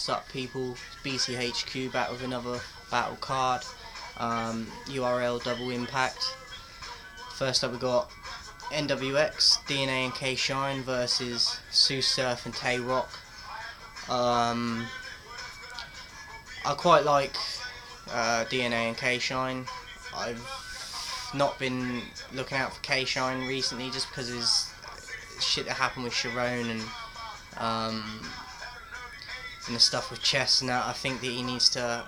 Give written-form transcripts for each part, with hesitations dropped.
What's up, people? BCHQ back with another battle card. URL Double Impact. First up, we got NWX, DNA and K Shine versus Sue Surf and Tay Rock. I quite like DNA and K Shine. I've not been looking out for K Shine recently just because of his shit that happened with Sharon and the stuff with chess and that. I think that he needs to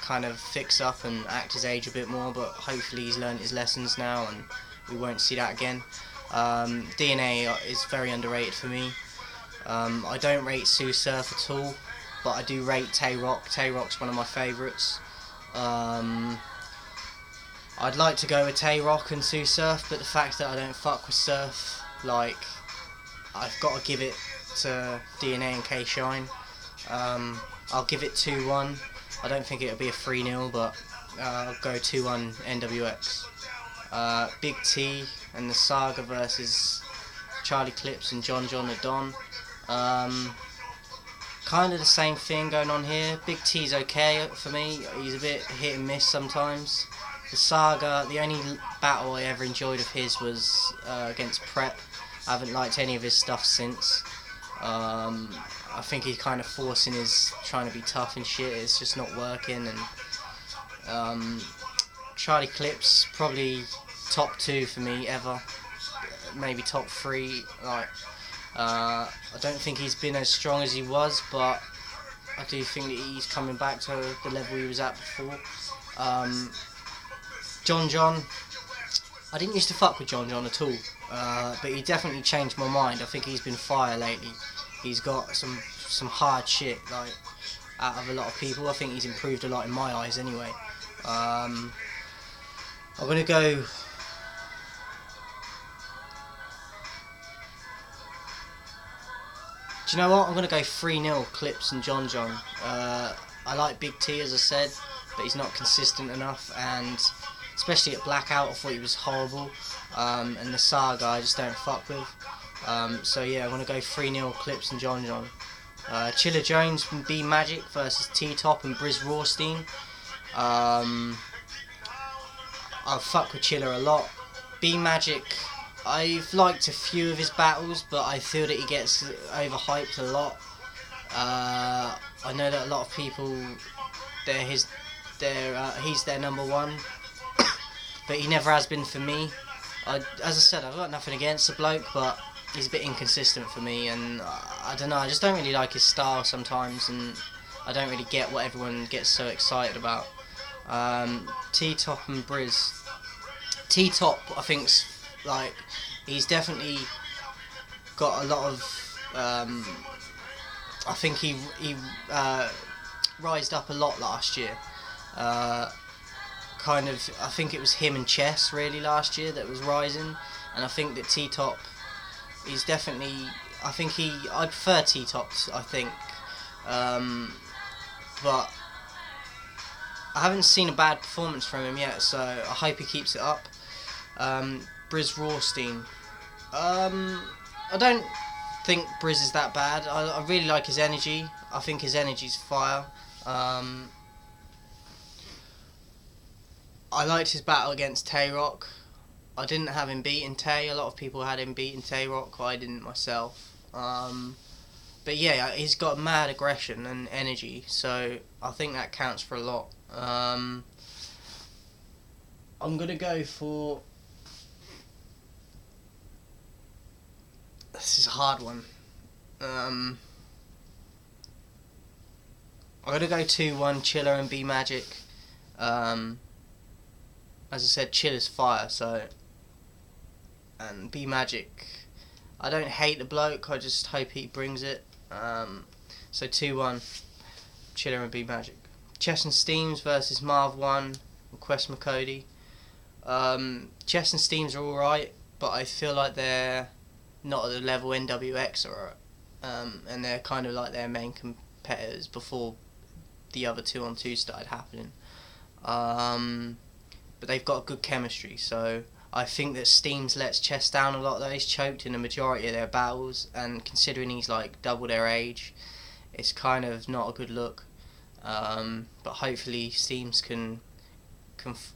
kind of fix up and act his age a bit more, but hopefully he's learned his lessons now and we won't see that again. DNA is very underrated for me. I don't rate Sue Surf at all, but I do rate Tay Rock. Tay Rock's one of my favourites. I'd like to go with Tay Rock and Sue Surf, but the fact that I don't fuck with Surf, like, I've got to give it to DNA and K Shine. I'll give it 2-1. I don't think it'll be a 3-0, but I'll go 2-1 NWX. Big T and the Saga versus Charlie Clips and John the Don. Kind of the same thing going on here. Big T's okay for me. He's a bit hit and miss sometimes. The Saga, the only battle I ever enjoyed of his was against Prep. I haven't liked any of his stuff since. I think he's kind of forcing his trying to be tough and shit. It's just not working. And Charlie Clips probably top 2 for me ever, maybe top 3. Like, I don't think he's been as strong as he was, but I do think that he's coming back to the level he was at before. John, I didn't used to fuck with John at all, but he definitely changed my mind. I think he's been fire lately. He's got some hard shit, like, out of a lot of people. I think he's improved a lot in my eyes anyway. I'm gonna go. Do you know what? I'm gonna go 3-0 Clips and John. I like Big T, as I said, but he's not consistent enough, and especially at Blackout, I thought he was horrible. And the Saga, I just don't fuck with. So yeah, I'm gonna go 3-0 Clips and John. Chilla Jones from B Magic versus T Top and Briz Rawstein. I fuck with Chilla a lot. B Magic, I've liked a few of his battles, but I feel that he gets overhyped a lot. I know that a lot of people, he's their number one, but he never has been for me. As I said, I've got nothing against the bloke, but he's a bit inconsistent for me, and I don't know, I just don't really like his style sometimes, and I don't really get what everyone gets so excited about. T-Top and Briz. T-Top, I think's, like, he's definitely got a lot of, I think he rised up a lot last year. I think it was him and Chess really last year that was rising, and I think that T-Top, he's definitely, I prefer T-Tops, I think, but I haven't seen a bad performance from him yet, so I hope he keeps it up. Briz Rawstein, I don't think Briz is that bad. I really like his energy. I think his energy's fire. I liked his battle against Tay Rock. I didn't have him beating Tay. A lot of people had him beating Tay Rock. I didn't myself. But yeah, he's got mad aggression and energy, so I think that counts for a lot. I'm gonna go for. This is a hard one. I'm gonna go 2-1 Chilla and B Magic. As I said, Chilla's fire, so. And B Magic, I don't hate the bloke, I just hope he brings it. So 2-1 Chilla and B Magic. Chess and Steams versus Marv 1 and Quest McCody. Chess and Steams are alright, but I feel like they're not at the level NWX are at. And they're kind of like their main competitors before the other 2-on-2 started happening. But they've got good chemistry, so I think that Steams lets Chess down a lot though. He's choked in the majority of their battles, and considering he's like double their age, it's kind of not a good look. But hopefully Steams can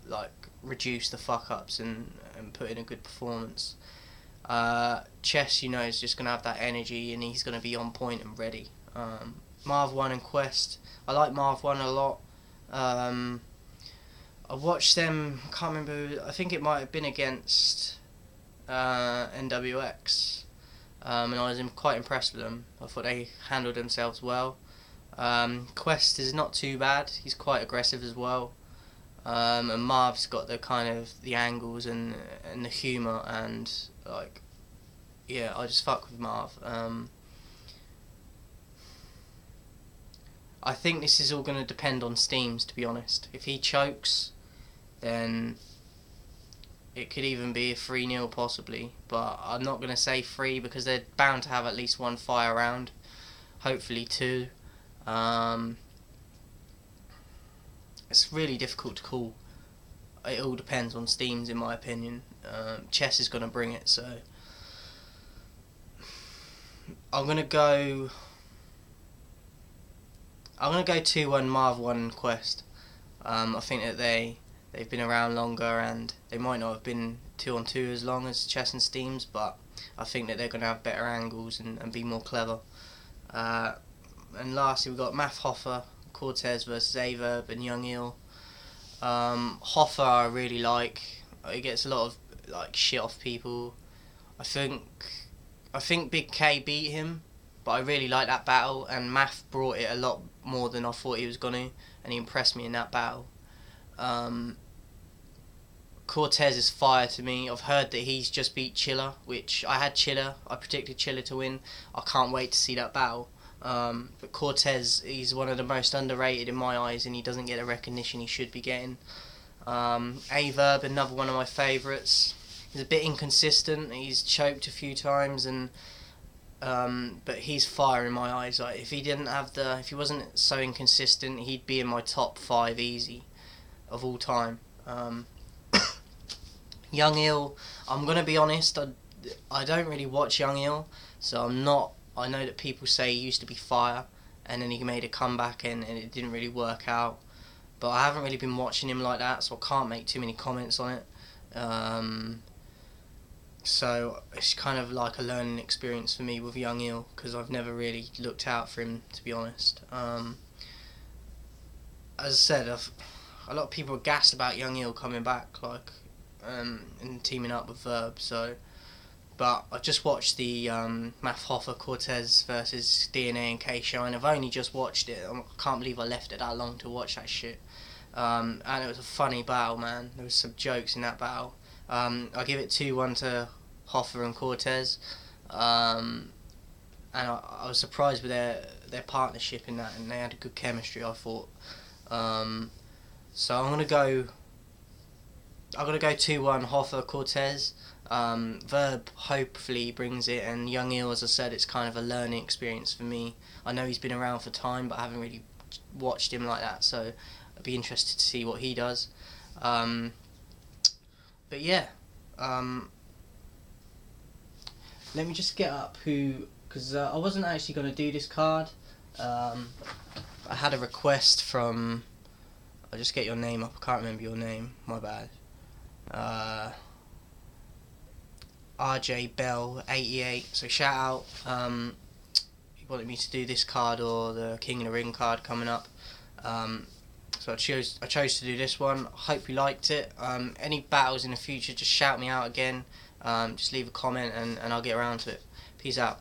like reduce the fuck ups and put in a good performance. Chess, you know, is just gonna have that energy and he's gonna be on point and ready. Marv 1 and Quest, I like Marv 1 a lot. I watched them, I can't remember, I think it might have been against NWX, and I was quite impressed with them. I thought they handled themselves well. Quest is not too bad, he's quite aggressive as well. And Marv's got the kind of the angles and the humour, and like, yeah, I just fuck with Marv. I think this is all going to depend on Steams, to be honest. If he chokes, then it could even be a 3-0 possibly, but I'm not going to say 3 because they're bound to have at least one fire round, hopefully 2. It's really difficult to call. It all depends on Steams, in my opinion. Chess is going to bring it, so I'm going to go 2-1 Marv 1 Quest. I think that they've been around longer and they might not have been 2-on-2 as long as Chess and Steams, but I think that they're going to have better angles and be more clever. And lastly, we've got Math Hoffa, Cortez versus Averb and Young Eel. Hoffa I really like. He gets a lot of like shit off people. I think Big K beat him, but I really like that battle, and Math brought it a lot more than I thought he was gonna, and he impressed me in that battle. Cortez is fire to me. I've heard that he's just beat Chiller, which I had Chiller. I predicted Chiller to win. I can't wait to see that battle. But Cortez, he's one of the most underrated in my eyes, and he doesn't get the recognition he should be getting. Averb, another one of my favourites. He's a bit inconsistent. He's choked a few times, and but he's fire in my eyes. Like if he wasn't so inconsistent, he'd be in my top 5 easy of all time. Young Eel, I'm gonna be honest. I don't really watch Young Eel, so I'm not. I know that people say he used to be fire, and then he made a comeback and it didn't really work out. But I haven't really been watching him like that, so I can't make too many comments on it. So it's kind of like a learning experience for me with Young Eel, because I've never really looked out for him, to be honest. As I said, a lot of people are gassed about Young Eel coming back, like, and teaming up with Verb. So, but I've just watched the Math Hoffa Cortez versus DNA and K Shine. I've only just watched it. I can't believe I left it that long to watch that shit. And it was a funny battle, man. There was some jokes in that battle. I give it 2-1 to Hoffa and Cortez, and I was surprised with their partnership in that, and they had a good chemistry, I thought. So I'm gonna go 2-1 Hoffa Cortez. Verb hopefully brings it, and Young Eel, as I said, it's kind of a learning experience for me. I know he's been around for time, but I haven't really watched him like that, so I'd be interested to see what he does. But yeah, let me just get up because I wasn't actually going to do this card. I had a request from, I'll just get your name up, I can't remember your name, my bad. RJ Bell 88, so shout out. He wanted me to do this card or the King of the Ring card coming up. So I chose to do this one. I hope you liked it. Any battles in the future, just shout me out again. Just leave a comment and I'll get around to it. Peace out.